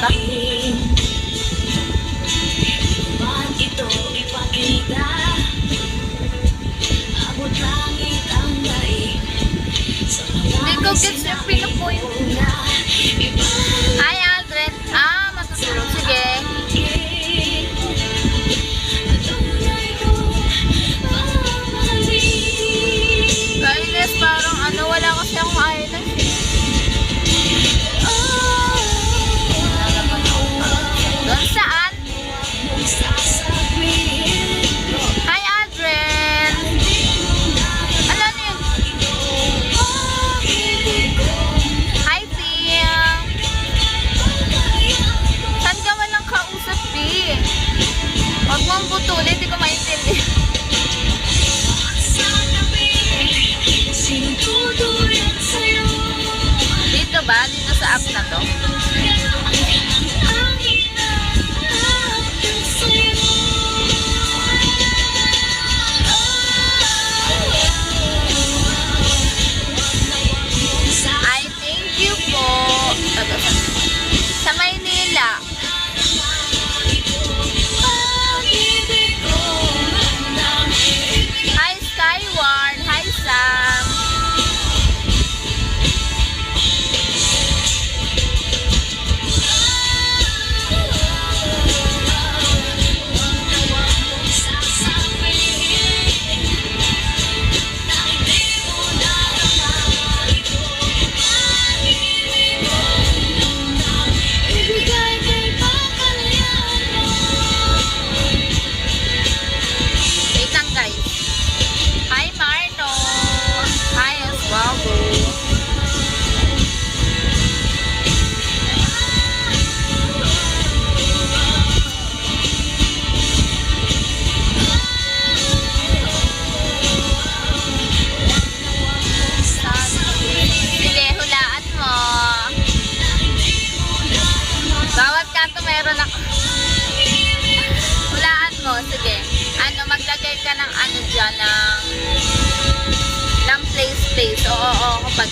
ka? Hindi ko gets yung pinupoint. Hi, Aldrin. Matutulog. Sige. Kainis, parang wala kasi akong eyeliner. Doon saan? Hi, Aldrin. Ano yun? Hi, Tim. Saan ka walang kausap, P? Huwag mong putulin, hindi ko maintindihan. Dito ba? Dito sa app na to? I thank you po. Sa Maynila. Hi, Skyward. Hi, Sam. Wait lang, guys. Hi, Marno. Hi, Oswaldo. Sige, hulaan mo. Bawat kanto meron ako. Hulaan mo, sige. Maglagay ka ng dyan, ng place. Oo, kapag